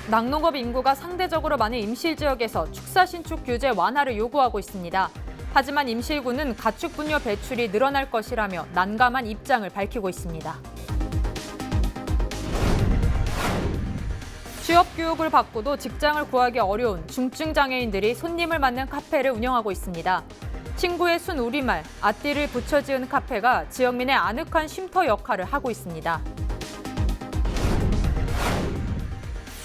낙농업 인구가 상대적으로 많은 임실지역에서 축사 신축 규제 완화를 요구하고 있습니다. 하지만 임실군은 가축 분뇨 배출이 늘어날 것이라며 난감한 입장을 밝히고 있습니다. 취업 교육을 받고도 직장을 구하기 어려운 중증 장애인들이 손님을 맞는 카페를 운영하고 있습니다. 친구의 순 우리말, 아띠를 붙여 지은 카페가 지역민의 아늑한 쉼터 역할을 하고 있습니다.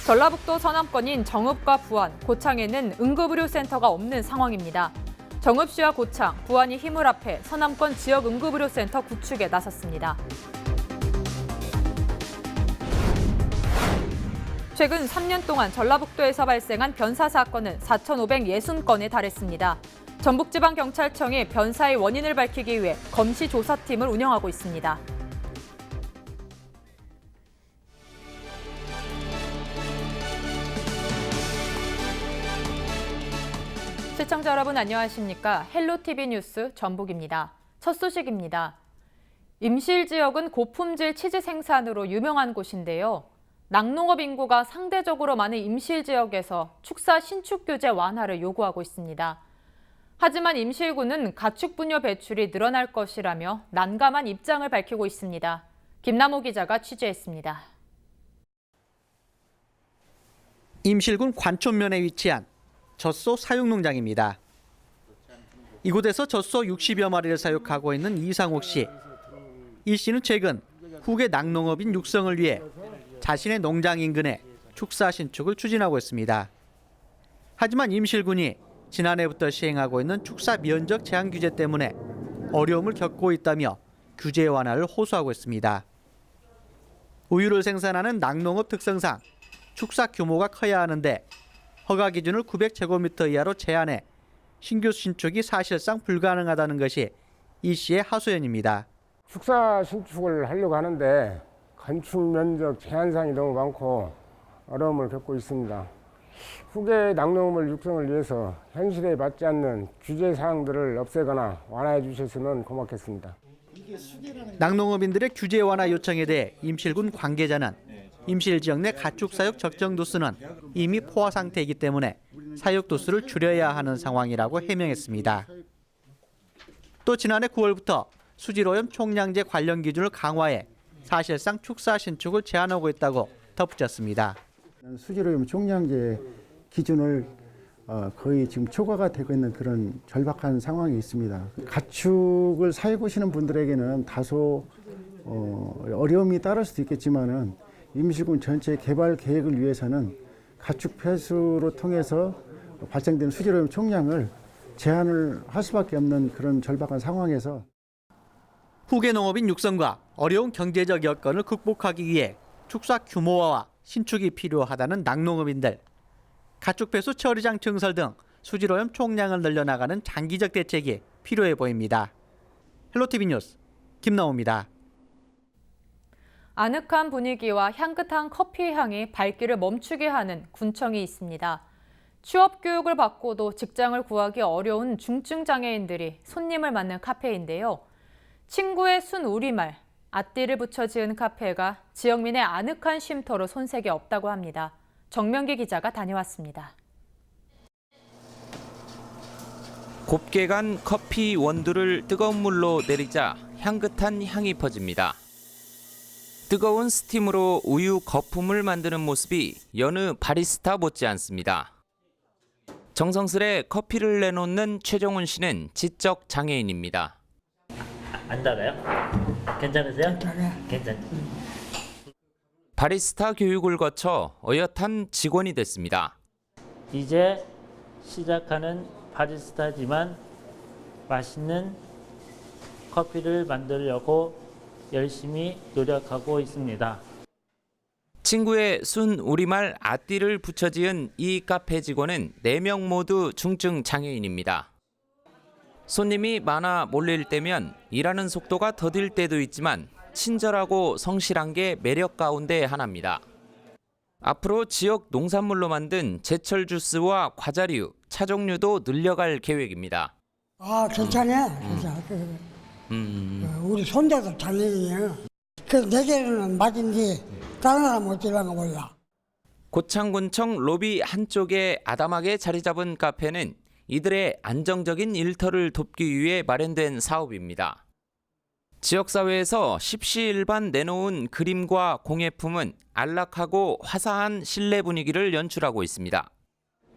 전라북도 서남권인 정읍과 부안, 고창에는 응급의료센터가 없는 상황입니다. 정읍시와 고창, 부안이 힘을 합해 서남권 지역 응급의료센터 구축에 나섰습니다. 최근 3년 동안 전라북도에서 발생한 변사 사건은 4,560건에 달했습니다. 전북지방경찰청이 변사의 원인을 밝히기 위해 검시조사팀을 운영하고 있습니다. 시청자 여러분 안녕하십니까? 헬로티비 뉴스 전북입니다. 첫 소식입니다. 임실지역은 고품질 치즈 생산으로 유명한 곳인데요. 낙농업 인구가 상대적으로 많은 임실지역에서 축사 신축 규제 완화를 요구하고 있습니다. 하지만 임실군은 가축 분뇨 배출이 늘어날 것이라며 난감한 입장을 밝히고 있습니다. 김남호 기자가 취재했습니다. 임실군 관촌면에 위치한 젖소 사육농장입니다. 이곳에서 젖소 60여 마리를 사육하고 있는 이상옥 씨. 이 씨는 최근 후계 낙농업인 육성을 위해 자신의 농장 인근에 축사 신축을 추진하고 있습니다. 하지만 임실군이 지난해부터 시행하고 있는 축사 면적 제한 규제 때문에 어려움을 겪고 있다며 규제 완화를 호소하고 있습니다. 우유를 생산하는 낙농업 특성상 축사 규모가 커야 하는데 허가 기준을 900제곱미터 이하로 제한해 신규 신축이 사실상 불가능하다는 것이 이 씨의 하소연입니다. 축사 신축을 하려고 하는데 건축 면적 제한사항이 너무 많고 어려움을 겪고 있습니다. 후계 낙농업을 육성을 위해서 현실에 맞지 않는 규제 사항들을 없애거나 완화해 주셨으면 고맙겠습니다. 낙농업인들의 규제 완화 요청에 대해 임실군 관계자는 임실 지역 내 가축 사육 적정 도수는 이미 포화 상태이기 때문에 사육 도수를 줄여야 하는 상황이라고 해명했습니다. 또 지난해 9월부터 수질오염 총량제 관련 기준을 강화해 사실상 축사 신축을 제한하고 있다고 덧붙였습니다. 수질오염 총량제 기준을 거의 지금 초과가 되고 있는 그런 절박한 상황이 있습니다. 가축을 사육하시는 분들에게는 다소 어려움이 따를 수도 있겠지만은 임실군 전체 개발 계획을 위해서는 가축 폐수로 통해서 발생되는 수질오염 총량을 제한을 할 수밖에 없는 그런 절박한 상황에서 후계 농업인 육성과 어려운 경제적 여건을 극복하기 위해 축사 규모화와 신축이 필요하다는 낙농업인들. 가축 폐수 처리장 증설 등 수질오염 총량을 늘려나가는 장기적 대책이 필요해 보입니다. 헬로티비 뉴스 김나호입니다. 아늑한 분위기와 향긋한 커피 향이 발길을 멈추게 하는 군청이 있습니다. 취업 교육을 받고도 직장을 구하기 어려운 중증 장애인들이 손님을 맞는 카페인데요. 친구의 순 우리말, 아띠를 붙여 지은 카페가 지역민의 아늑한 쉼터로 손색이 없다고 합니다. 정명기 기자가 다녀왔습니다. 곱게 간 커피 원두를 뜨거운 물로 내리자 향긋한 향이 퍼집니다. 뜨거운 스팀으로 우유 거품을 만드는 모습이 여느 바리스타 못지않습니다. 정성스레 커피를 내놓는 최정훈 씨는 지적 장애인입니다. 안 달아요? 괜찮으세요? 괜찮. 바리스타 교육을 거쳐 어엿한 직원이 됐습니다. 이제 시작하는 바리스타지만 맛있는 커피를 만들려고 열심히 노력하고 있습니다. 친구의 순 우리말 아띠를 붙여 지은 이 카페 직원은 4명 모두 중증 장애인입니다. 손님이 많아 몰릴 때면 일하는 속도가 더딜 때도 있지만 친절하고 성실한 게 매력 가운데 하나입니다. 앞으로 지역 농산물로 만든 제철 주스와 과자류, 차 종류도 늘려갈 계획입니다. 괜찮아. 우리 손자도 장애인이야. 그 내 개는 맞은지 다른 사람 어쩌려는 몰라. 고창군청 로비 한쪽에 아담하게 자리 잡은 카페는 이들의 안정적인 일터를 돕기 위해 마련된 사업입니다. 지역사회에서 십시일반 내놓은 그림과 공예품은 안락하고 화사한 실내 분위기를 연출하고 있습니다.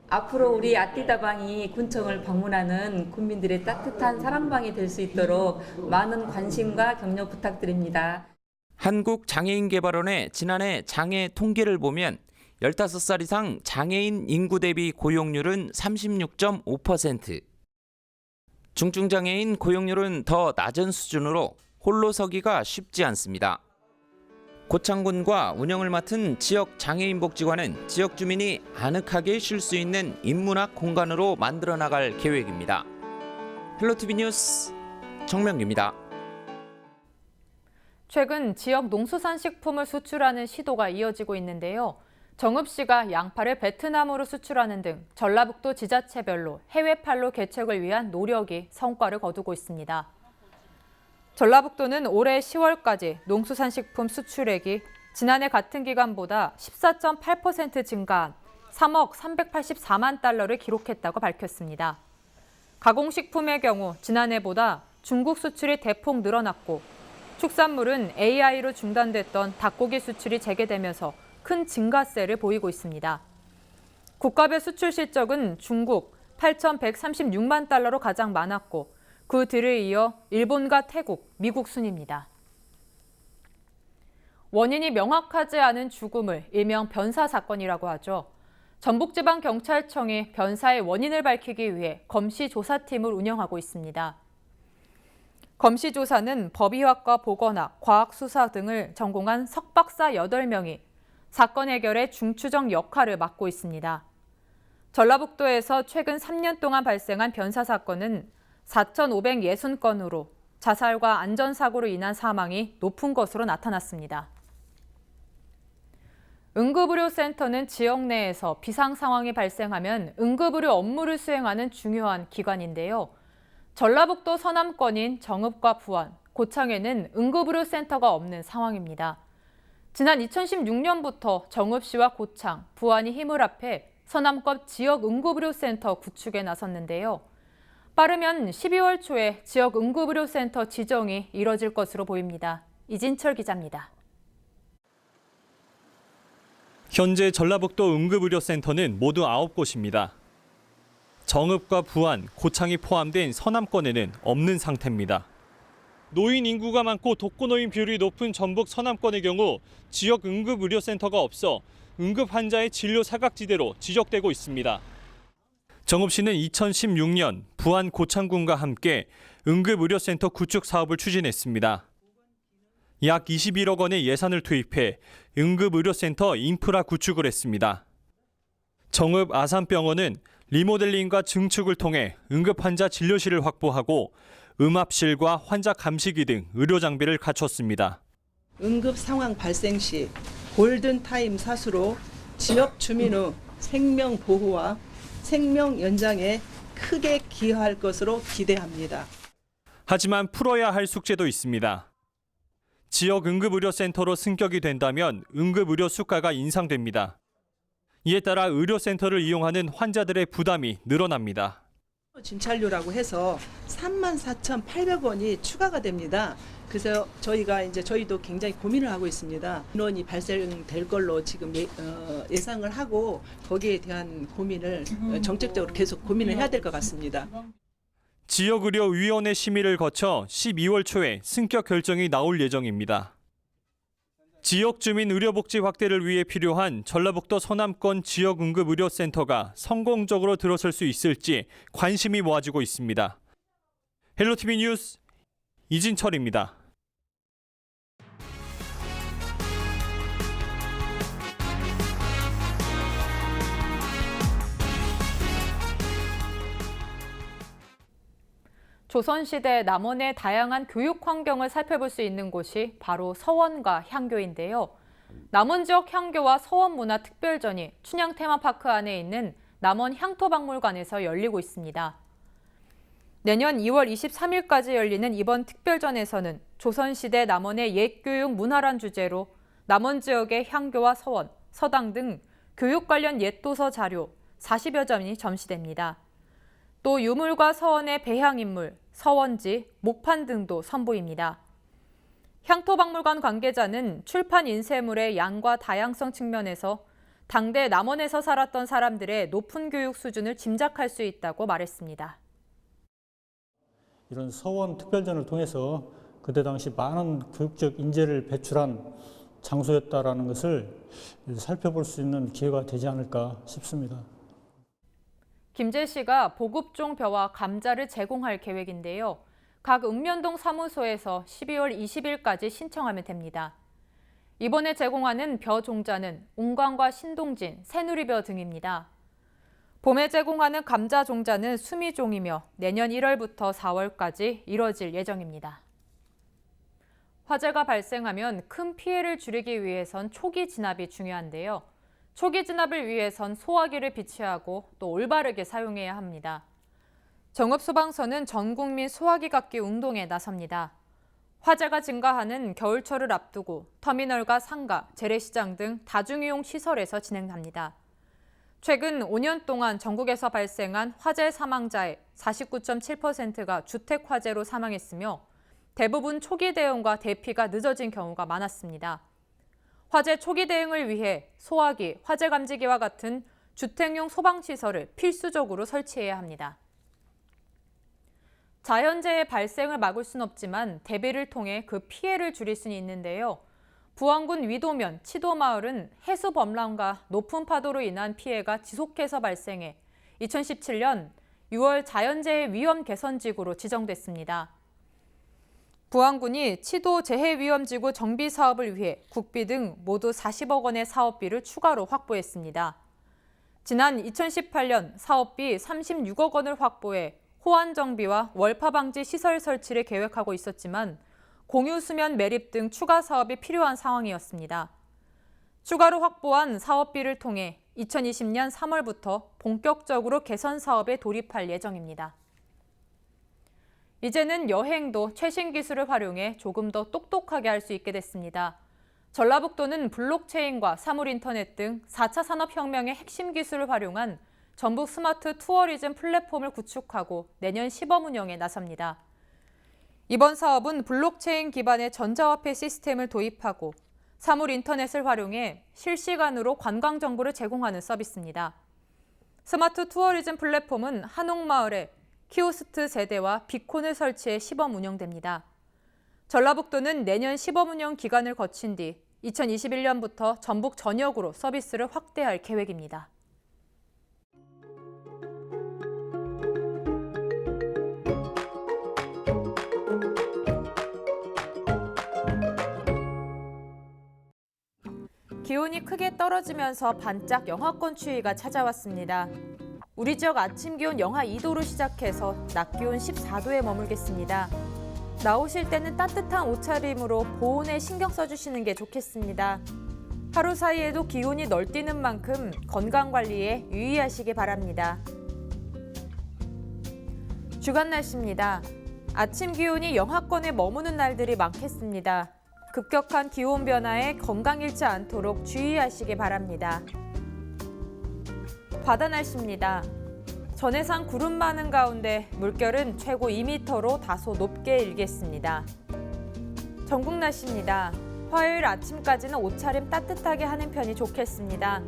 앞으로 우리 아띠다방이 군청을 방문하는 국민들의 따뜻한 사랑방이 될 수 있도록 많은 관심과 격려 부탁드립니다. 한국장애인개발원의 지난해 장애 통계를 보면 15살 이상 장애인 인구 대비 고용률은 36.5%. 중증장애인 고용률은 더 낮은 수준으로 홀로 서기가 쉽지 않습니다. 고창군과 운영을 맡은 지역 장애인 복지관은 지역 주민이 아늑하게 쉴 수 있는 인문학 공간으로 만들어 나갈 계획입니다. 헬로티비 뉴스 정명규입니다. 최근 지역 농수산식품을 수출하는 시도가 이어지고 있는데요. 정읍시가 양파를 베트남으로 수출하는 등 전라북도 지자체별로 해외판로 개척을 위한 노력이 성과를 거두고 있습니다. 전라북도는 올해 10월까지 농수산식품 수출액이 지난해 같은 기간보다 14.8% 증가한 3억 384만 달러를 기록했다고 밝혔습니다. 가공식품의 경우 지난해보다 중국 수출이 대폭 늘어났고 축산물은 AI로 중단됐던 닭고기 수출이 재개되면서 큰 증가세를 보이고 있습니다. 국가별 수출 실적은 중국 8,136만 달러로 가장 많았고 그 뒤를 이어 일본과 태국, 미국 순입니다. 원인이 명확하지 않은 죽음을 일명 변사 사건이라고 하죠. 전북지방경찰청이 변사의 원인을 밝히기 위해 검시조사팀을 운영하고 있습니다. 검시조사는 법의학과 보건학, 과학수사 등을 전공한 석박사 8명이 사건 해결의 중추적 역할을 맡고 있습니다. 전라북도에서 최근 3년 동안 발생한 변사 사건은 4,560건으로 자살과 안전사고로 인한 사망이 높은 것으로 나타났습니다. 응급의료센터는 지역 내에서 비상 상황이 발생하면 응급의료 업무를 수행하는 중요한 기관인데요. 전라북도 서남권인 정읍과 부안, 고창에는 응급의료센터가 없는 상황입니다. 지난 2016년부터 정읍시와 고창, 부안이 힘을 합해 서남권 지역 응급의료센터 구축에 나섰는데요. 빠르면 12월 초에 지역 응급의료센터 지정이 이뤄질 것으로 보입니다. 이진철 기자입니다. 현재 전라북도 응급의료센터는 모두 9곳입니다. 정읍과 부안, 고창이 포함된 서남권에는 없는 상태입니다. 노인 인구가 많고 독거노인 비율이 높은 전북 서남권의 경우 지역 응급의료센터가 없어 응급 환자의 진료 사각지대로 지적되고 있습니다. 정읍시는 2016년 부안 고창군과 함께 응급의료센터 구축 사업을 추진했습니다. 약 21억 원의 예산을 투입해 응급의료센터 인프라 구축을 했습니다. 정읍 아산병원은 리모델링과 증축을 통해 응급환자 진료실을 확보하고 음압실과 환자 감시기 등 의료 장비를 갖췄습니다. 응급 상황 발생 시 골든타임 사수로 지역 주민의 생명 보호와 생명 연장에 크게 기여할 것으로 기대합니다. 하지만 풀어야 할 숙제도 있습니다. 지역 응급의료센터로 승격이 된다면 응급의료 수가가 인상됩니다. 이에 따라 의료센터를 이용하는 환자들의 부담이 늘어납니다. 진찰료라고 해서 34,800원이 추가가 됩니다. 그래서 저희도 굉장히 고민을 하고 있습니다. 인원이 발생될 걸로 지금 예상을 하고 거기에 대한 고민을 정책적으로 계속 고민을 해야 될 것 같습니다. 지역의료위원회 심의를 거쳐 12월 초에 승격 결정이 나올 예정입니다. 지역 주민 의료복지 확대를 위해 필요한 전라북도 서남권 지역응급의료센터가 성공적으로 들어설 수 있을지 관심이 모아지고 있습니다. 헬로티비 뉴스 이진철입니다. 조선시대 남원의 다양한 교육 환경을 살펴볼 수 있는 곳이 바로 서원과 향교인데요. 남원 지역 향교와 서원 문화 특별전이 춘향 테마파크 안에 있는 남원 향토박물관에서 열리고 있습니다. 내년 2월 23일까지 열리는 이번 특별전에서는 조선시대 남원의 옛교육 문화란 주제로 남원 지역의 향교와 서원, 서당 등 교육 관련 옛도서 자료 40여 점이 전시됩니다. 또 유물과 서원의 배향인물, 서원지, 목판 등도 선보입니다. 향토박물관 관계자는 출판 인쇄물의 양과 다양성 측면에서 당대 남원에서 살았던 사람들의 높은 교육 수준을 짐작할 수 있다고 말했습니다. 이런 서원 특별전을 통해서 그때 당시 많은 교육적 인재를 배출한 장소였다라는 것을 살펴볼 수 있는 기회가 되지 않을까 싶습니다. 김제시가 보급종 벼와 감자를 제공할 계획인데요. 각 읍면동 사무소에서 12월 20일까지 신청하면 됩니다. 이번에 제공하는 벼 종자는 웅광과 신동진, 새누리벼 등입니다. 봄에 제공하는 감자 종자는 수미종이며 내년 1월부터 4월까지 이뤄질 예정입니다. 화재가 발생하면 큰 피해를 줄이기 위해선 초기 진압이 중요한데요. 초기 진압을 위해선 소화기를 비치하고 또 올바르게 사용해야 합니다. 정읍소방서는 전국민 소화기 갖기 운동에 나섭니다. 화재가 증가하는 겨울철을 앞두고 터미널과 상가, 재래시장 등 다중이용 시설에서 진행합니다. 최근 5년 동안 전국에서 발생한 화재 사망자의 49.7%가 주택 화재로 사망했으며 대부분 초기 대응과 대피가 늦어진 경우가 많았습니다. 화재 초기 대응을 위해 소화기, 화재 감지기와 같은 주택용 소방시설을 필수적으로 설치해야 합니다. 자연재해 발생을 막을 순 없지만 대비를 통해 그 피해를 줄일 수는 있는데요. 부안군 위도면 치도마을은 해수 범람과 높은 파도로 인한 피해가 지속해서 발생해 2017년 6월 자연재해 위험 개선지구로 지정됐습니다. 부안군이 치도 재해위험지구 정비 사업을 위해 국비 등 모두 40억 원의 사업비를 추가로 확보했습니다. 지난 2018년 사업비 36억 원을 확보해 호안 정비와 월파 방지 시설 설치를 계획하고 있었지만 공유 수면 매립 등 추가 사업이 필요한 상황이었습니다. 추가로 확보한 사업비를 통해 2020년 3월부터 본격적으로 개선 사업에 돌입할 예정입니다. 이제는 여행도 최신 기술을 활용해 조금 더 똑똑하게 할 수 있게 됐습니다. 전라북도는 블록체인과 사물인터넷 등 4차 산업혁명의 핵심 기술을 활용한 전북 스마트 투어리즘 플랫폼을 구축하고 내년 시범 운영에 나섭니다. 이번 사업은 블록체인 기반의 전자화폐 시스템을 도입하고 사물인터넷을 활용해 실시간으로 관광 정보를 제공하는 서비스입니다. 스마트 투어리즘 플랫폼은 한옥마을에 키오스트 세대와 비콘을 설치해 시범 운영됩니다. 전라북도는 내년 시범 운영 기간을 거친 뒤 2021년부터 전북 전역으로 서비스를 확대할 계획입니다. 기온이 크게 떨어지면서 반짝 영하권 추위가 찾아왔습니다. 우리 지역 아침 기온 영하 2도로 시작해서 낮 기온 14도에 머물겠습니다. 나오실 때는 따뜻한 옷차림으로 보온에 신경 써주시는 게 좋겠습니다. 하루 사이에도 기온이 널뛰는 만큼 건강관리에 유의하시기 바랍니다. 주간 날씨입니다. 아침 기온이 영하권에 머무는 날들이 많겠습니다. 급격한 기온 변화에 건강 잃지 않도록 주의하시기 바랍니다. 바다 날씨입니다. 전해상 구름 많은 가운데 물결은 최고 2m로 다소 높게 일겠습니다. 전국 날씨입니다. 화요일 아침까지는 옷차림 따뜻하게 하는 편이 좋겠습니다.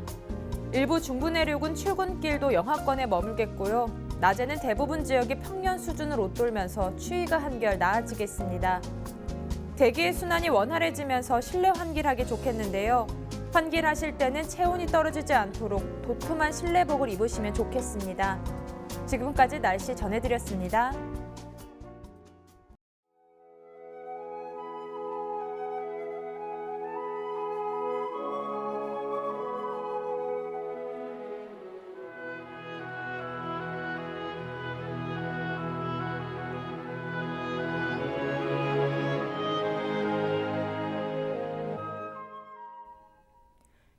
일부 중부 내륙은 출근길도 영하권에 머물겠고요. 낮에는 대부분 지역이 평년 수준을 웃돌면서 추위가 한결 나아지겠습니다. 대기의 순환이 원활해지면서 실내 환기하기 좋겠는데요. 환기하실 때는 체온이 떨어지지 않도록 도톰한 실내복을 입으시면 좋겠습니다. 지금까지 날씨 전해드렸습니다.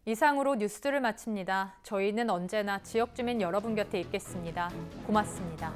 이상으로 뉴스를 마칩니다. 저희는 언제나 지역 주민 여러분 곁에 있겠습니다. 고맙습니다.